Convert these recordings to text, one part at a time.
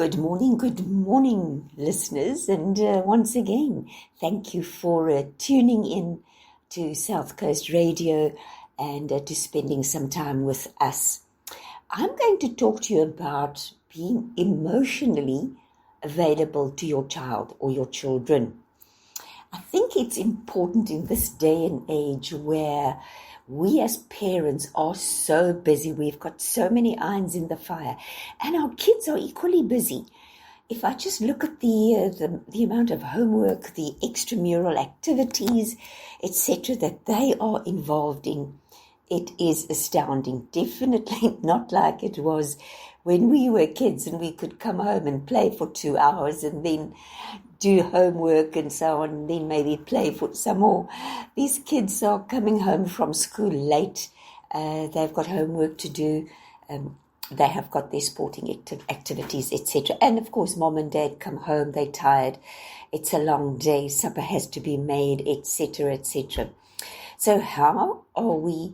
Good morning, listeners. And once again, thank you for tuning in to South Coast Radio and to spending some time with us. I'm going to talk to you about being emotionally available to your child or your children. I think it's important in this day and age where we as parents are so busy. We've got so many irons in the fire, and our kids are equally busy. If I just look at the amount of homework, the extramural activities, etc., that they are involved in, it is astounding. Definitely not like it was when we were kids and we could come home and play for 2 hours and then do homework and so on, and then maybe play for some more. These kids are coming home from school late. They've got homework to do. They have got their sporting activities, etc. And of course, mom and dad come home, they're tired. It's a long day, supper has to be made, etc., etc. So how are we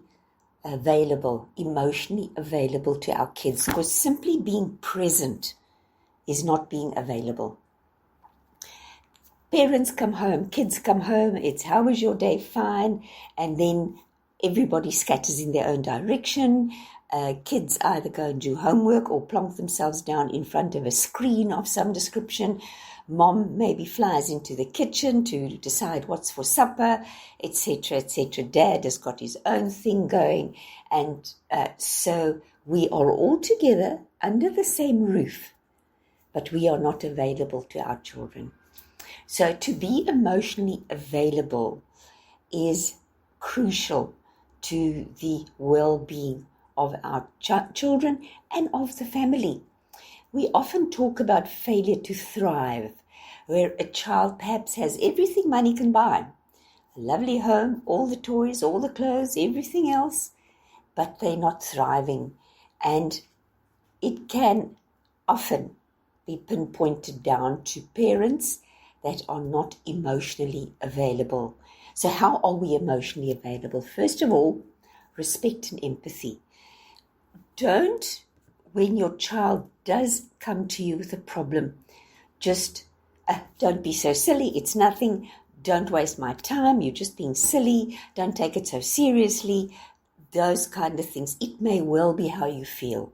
emotionally available to our kids? Because simply being present is not being available. Parents come home, kids come home, it's how was your day? Fine. And then everybody scatters in their own direction. Kids either go and do homework or plonk themselves down in front of a screen of some description. Mom maybe flies into the kitchen to decide what's for supper, etc., etc. Dad has got his own thing going. And so we are all together under the same roof, but we are not available to our children. So to be emotionally available is crucial to the well-being of our children and of the family. We often talk about failure to thrive, where a child perhaps has everything money can buy, a lovely home, all the toys, all the clothes, everything else, but they're not thriving. And it can often be pinpointed down to parents that are not emotionally available. So how are we emotionally available? First of all, respect and empathy. Don't, when your child does come to you with a problem, just don't be so silly, it's nothing, don't waste my time, you're just being silly, don't take it so seriously, those kind of things. It may well be how you feel.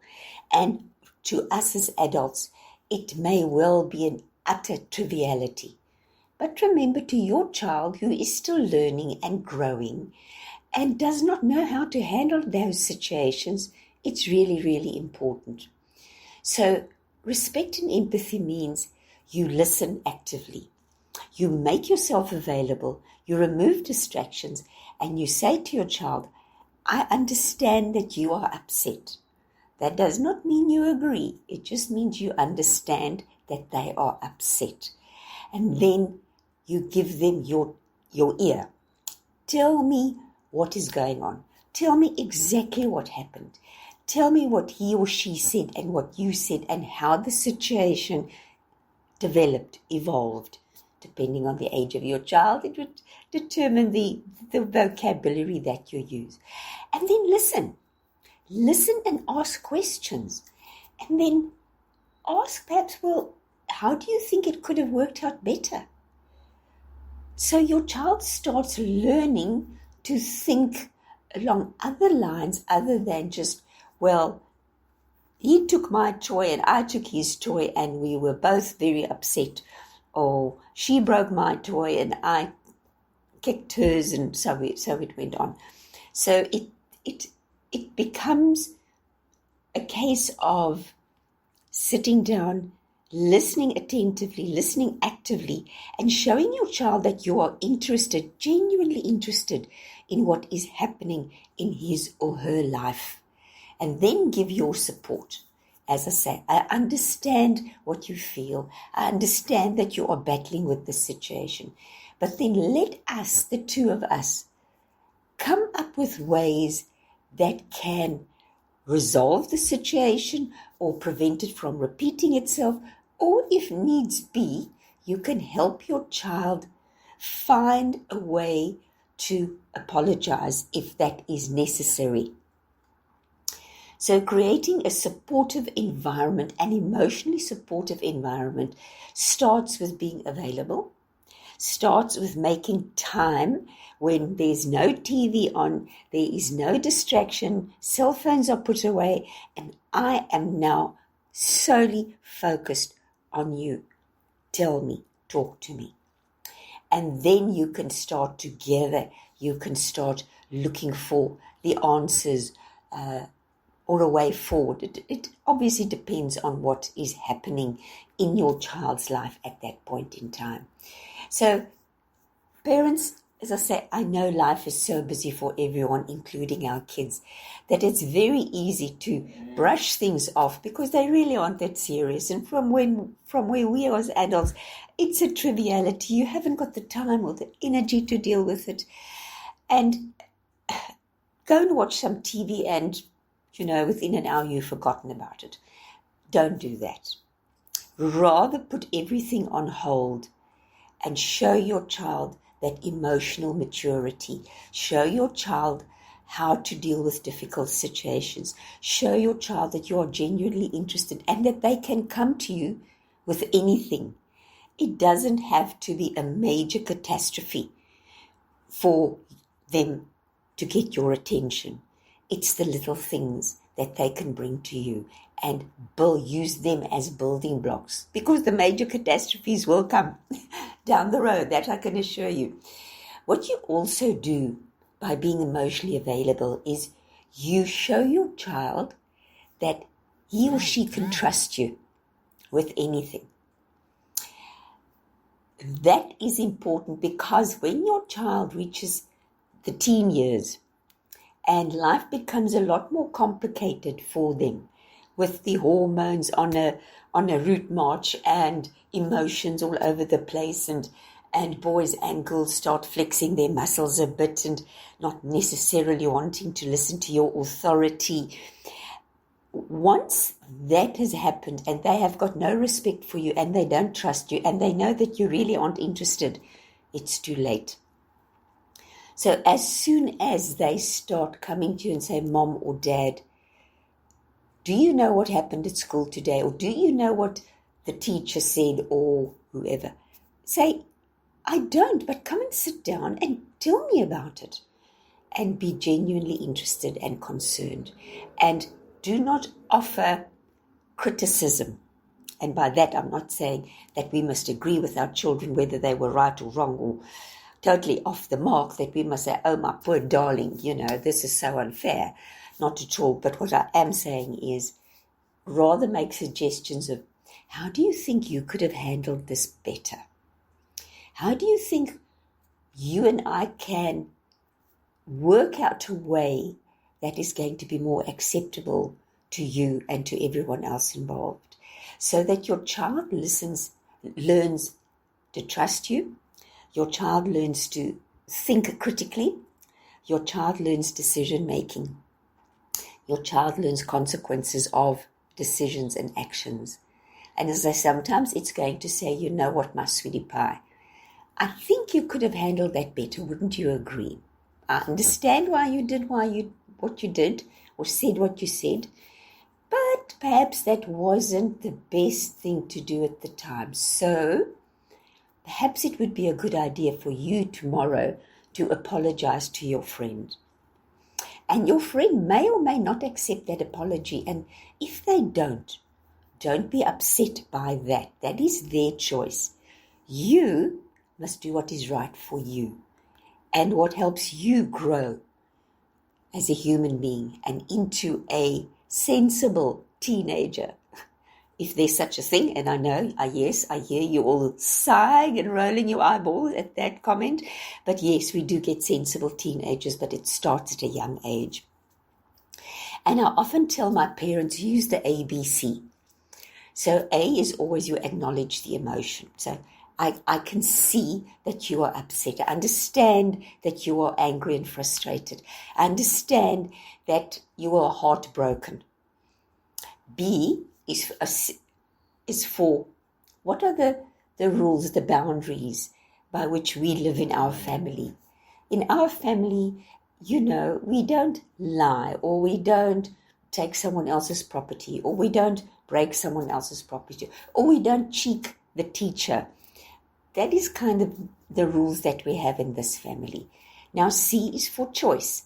And to us as adults, it may well be an utter triviality. But remember, to your child who is still learning and growing and does not know how to handle those situations, it's really, really important. So respect and empathy means you listen actively. You make yourself available, you remove distractions, and you say to your child, I understand that you are upset. That does not mean you agree. It just means you understand that they are upset. And then you give them your ear. Tell me what is going on. Tell me exactly what happened. Tell me what he or she said and what you said and how the situation developed, evolved. Depending on the age of your child, it would determine the vocabulary that you use. And then listen. Listen and ask questions. And then ask perhaps, well, how do you think it could have worked out better? So your child starts learning to think along other lines other than just, well, he took my toy and I took his toy and we were both very upset. Or she broke my toy and I kicked hers, and so it went on. So it becomes a case of sitting down, listening attentively, listening actively, and showing your child that you are interested, genuinely interested in what is happening in his or her life. And then give your support. As I say, I understand what you feel. I understand that you are battling with this situation. But then let us, the two of us, come up with ways that can resolve the situation or prevent it from repeating itself. Or if needs be, you can help your child find a way to apologize if that is necessary. So creating a supportive environment, an emotionally supportive environment, starts with being available, starts with making time when there's no TV on, there is no distraction, cell phones are put away, and I am now solely focused on you. Tell me, talk to me. And then you can start together, you can start looking for the answers or a way forward. It obviously depends on what is happening in your child's life at that point in time. So parents, as I say, I know life is so busy for everyone, including our kids, that it's very easy to brush things off because they really aren't that serious. And from where we are as adults, it's a triviality. You haven't got the time or the energy to deal with it. And go and watch some TV and, within an hour you've forgotten about it. Don't do that. Rather put everything on hold and show your child that emotional maturity. Show your child how to deal with difficult situations. Show your child that you are genuinely interested and that they can come to you with anything. It doesn't have to be a major catastrophe for them to get your attention. It's the little things that they can bring to you and use them as building blocks, because the major catastrophes will come down the road, that I can assure you. What you also do by being emotionally available is you show your child that he or she can trust you with anything. That is important because when your child reaches the teen years and life becomes a lot more complicated for them, with the hormones on a route march and emotions all over the place, and boys' ankles start flexing their muscles a bit and not necessarily wanting to listen to your authority. Once that has happened and they have got no respect for you and they don't trust you and they know that you really aren't interested, it's too late. So as soon as they start coming to you and say, Mom or Dad, do you know what happened at school today? Or do you know what the teacher said or whoever? Say, I don't, but come and sit down and tell me about it. And be genuinely interested and concerned. And do not offer criticism. And by that, I'm not saying that we must agree with our children whether they were right or wrong or totally off the mark, that we must say, oh, my poor darling, this is so unfair. Not at all. But what I am saying is rather make suggestions of, how do you think you could have handled this better? How do you think you and I can work out a way that is going to be more acceptable to you and to everyone else involved, so that your child learns to trust you, your child learns to think critically, your child learns decision making, your child learns consequences of decisions and actions. And as I sometimes it's going to say, you know what, my sweetie pie, I think you could have handled that better, wouldn't you agree? I understand why you did what you did or said what you said, but perhaps that wasn't the best thing to do at the time. So perhaps it would be a good idea for you tomorrow to apologize to your friend. And your friend may or may not accept that apology. And if they don't be upset by that. That is their choice. You must do what is right for you and what helps you grow as a human being and into a sensible teenager, if there's such a thing. And I know, yes, I hear you all sighing and rolling your eyeballs at that comment. But yes, we do get sensible teenagers, but it starts at a young age. And I often tell my parents, use the ABC. So A is always you acknowledge the emotion. So I can see that you are upset. I understand that you are angry and frustrated. I understand that you are heartbroken. B is for what are the rules, the boundaries by which we live in our family. In our family, we don't lie or we don't take someone else's property, or we don't break someone else's property, or we don't cheek the teacher. That is kind of the rules that we have in this family. Now, C is for choice.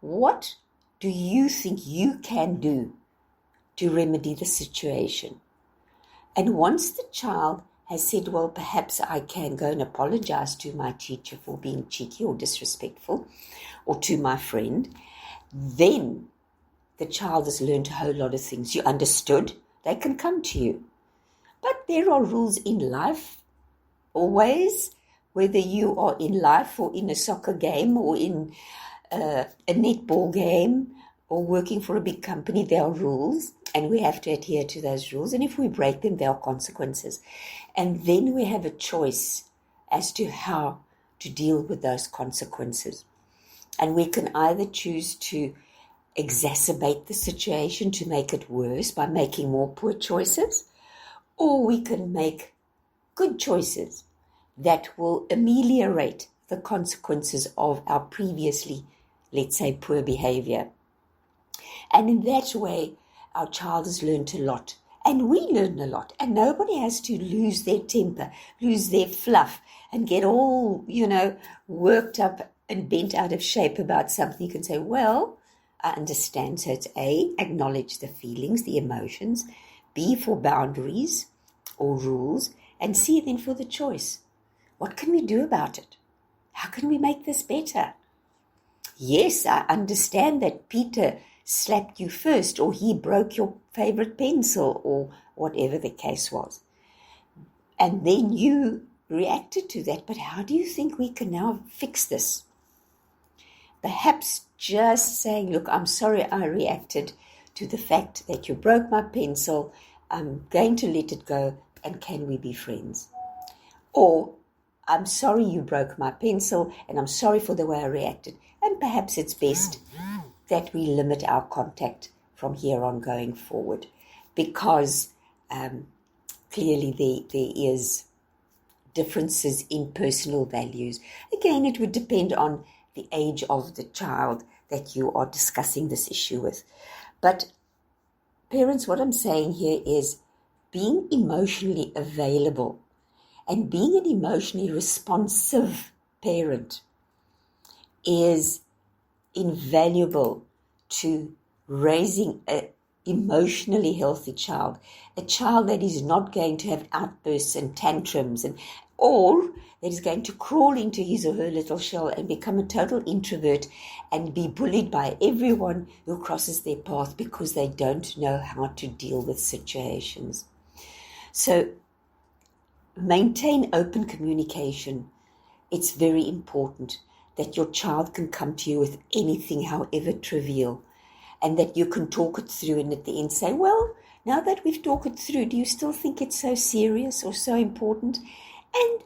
What do you think you can do to remedy the situation? And once the child has said, well, perhaps I can go and apologize to my teacher for being cheeky or disrespectful, or to my friend, then the child has learned a whole lot of things. You understood, they can come to you. But there are rules in life, always, whether you are in life or in a soccer game or in a netball game or working for a big company, there are rules, and we have to adhere to those rules. And if we break them, there are consequences. And then we have a choice as to how to deal with those consequences. And we can either choose to exacerbate the situation to make it worse by making more poor choices, or we can make good choices that will ameliorate the consequences of our previously, let's say, poor behavior. And in that way, our child has learned a lot, and we learn a lot, and nobody has to lose their temper, lose their fluff, and get all, worked up and bent out of shape about something. You can say, well, I understand. So it's A, acknowledge the feelings, the emotions. B, for boundaries or rules. And C, then for the choice. What can we do about it? How can we make this better? Yes, I understand that Peter slapped you first, or he broke your favorite pencil, or whatever the case was. And then you reacted to that. But how do you think we can now fix this? Perhaps just saying, look, I'm sorry I reacted to the fact that you broke my pencil. I'm going to let it go, and can we be friends? Or, I'm sorry you broke my pencil, and I'm sorry for the way I reacted. And perhaps it's best that we limit our contact from here on going forward, because clearly there is differences in personal values. Again, it would depend on the age of the child that you are discussing this issue with. But parents, what I'm saying here is being emotionally available and being an emotionally responsive parent is invaluable to raising an emotionally healthy child, a child that is not going to have outbursts and tantrums, or that is going to crawl into his or her little shell and become a total introvert and be bullied by everyone who crosses their path because they don't know how to deal with situations. So maintain open communication. It's very important that your child can come to you with anything, however trivial, and that you can talk it through, and at the end say, well, now that we've talked it through, do you still think it's so serious or so important? And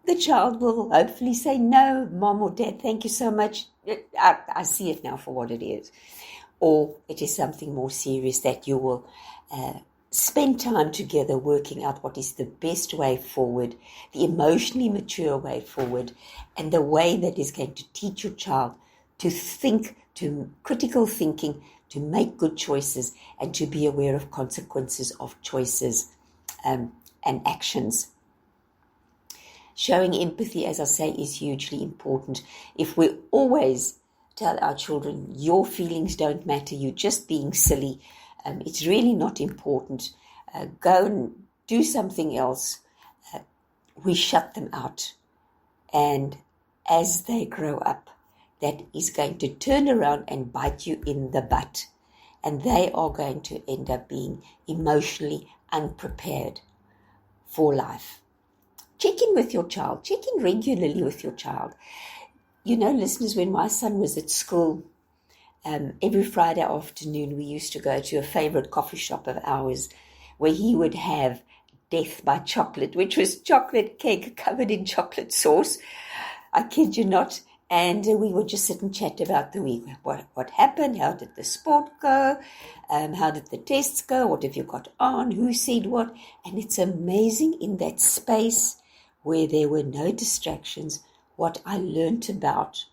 the child will hopefully say, no, mom or dad, thank you so much. I see it now for what it is. Or it is something more serious that you will spend time together working out what is the best way forward, the emotionally mature way forward, and the way that is going to teach your child to think, to critical thinking, to make good choices, and to be aware of consequences of choices and actions. Showing empathy, as I say, is hugely important. If we always tell our children, your feelings don't matter, you're just being silly, it's really not important, go and do something else, we shut them out. And as they grow up, that is going to turn around and bite you in the butt. And they are going to end up being emotionally unprepared for life. Check in with your child. Check in regularly with your child. You know, listeners, when my son was at school, every Friday afternoon we used to go to a favorite coffee shop of ours where he would have Death by Chocolate, which was chocolate cake covered in chocolate sauce. I kid you not. And we would just sit and chat about the week. What happened? How did the sport go? How did the tests go? What have you got on? Who said what? And it's amazing in that space where there were no distractions, what I learned about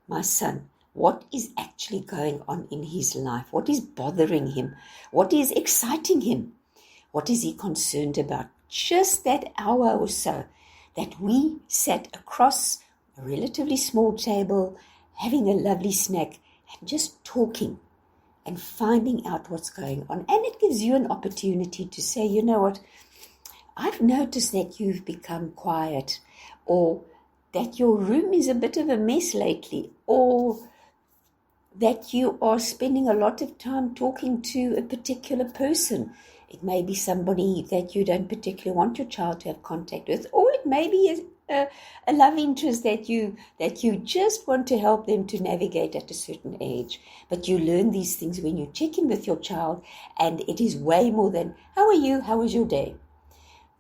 my son, what is actually going on in his life, what is bothering him, what is exciting him, what is he concerned about. Just that hour or so that we sat across a relatively small table, having a lovely snack and just talking and finding out what's going on. And it gives you an opportunity to say, you know what, I've noticed that you've become quiet, or that your room is a bit of a mess lately, or that you are spending a lot of time talking to a particular person. It may be somebody that you don't particularly want your child to have contact with, or it may be a love interest that you just want to help them to navigate at a certain age. But you learn these things when you check in with your child, and it is way more than, how are you? How was your day?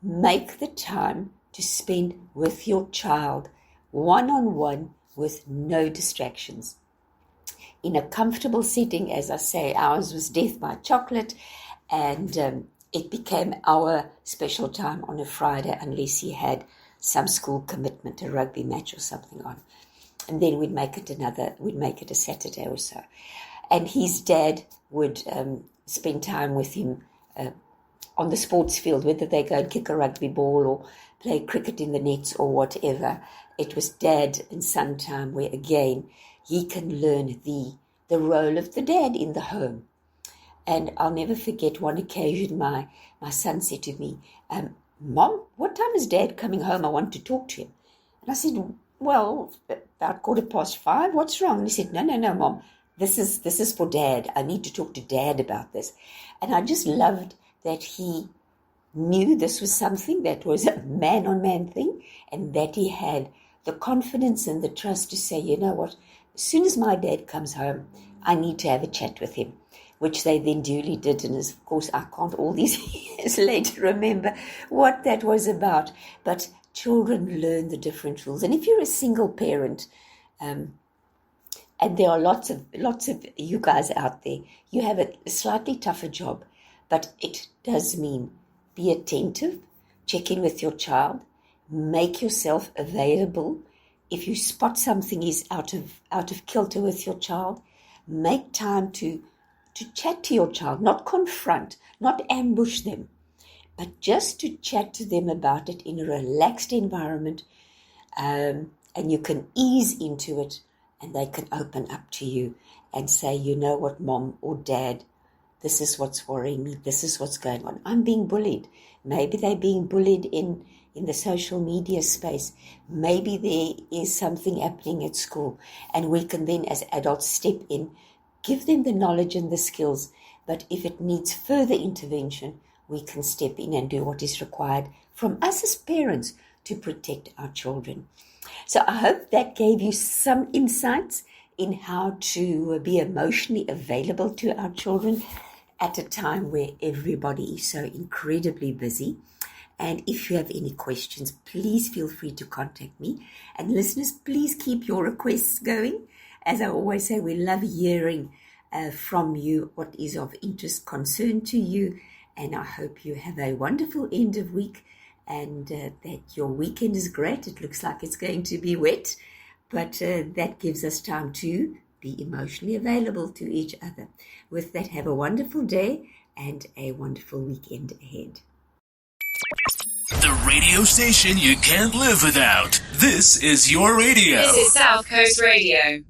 Make the time to spend with your child, one-on-one, with no distractions. In a comfortable setting, as I say, ours was death by chocolate, and it became our special time on a Friday, unless he had some school commitment, a rugby match or something on. And then we'd make it a Saturday or so. And his dad would spend time with him on the sports field, whether they go and kick a rugby ball or play cricket in the nets or whatever. It was dad and son time, where again he can learn the role of the dad in the home. And I'll never forget one occasion my son said to me, Mom, what time is Dad coming home? I want to talk to him. And I said, well, about 5:15. What's wrong? And he said, no, Mom, this is for Dad. I need to talk to Dad about this. And I just loved that he knew this was something that was a man-on-man thing, and that he had the confidence and the trust to say, you know what, as soon as my dad comes home, I need to have a chat with him, which they then duly did. And of course, I can't all these years later remember what that was about. But children learn the different rules. And if you're a single parent, and there are lots of you guys out there, you have a slightly tougher job, but it does mean be attentive, check in with your child, make yourself available. If you spot something is out of kilter with your child, make time to chat to your child, not confront, not ambush them, but just to chat to them about it in a relaxed environment, and you can ease into it, and they can open up to you and say, you know what, Mom or Dad, this is what's worrying me, this is what's going on. I'm being bullied. Maybe they're being bullied in the social media space. Maybe there is something happening at school, and we can then as adults step in, give them the knowledge and the skills. But if it needs further intervention, we can step in and do what is required from us as parents to protect our children. So I hope that gave you some insights in how to be emotionally available to our children at a time where everybody is so incredibly busy. And if you have any questions, please feel free to contact me. And listeners, please keep your requests going. As I always say, we love hearing from you what is of interest, concern to you. And I hope you have a wonderful end of week, and that your weekend is great. It looks like it's going to be wet, but that gives us time to be emotionally available to each other. With that, have a wonderful day and a wonderful weekend ahead. The radio station you can't live without. This is your radio. This is South Coast Radio.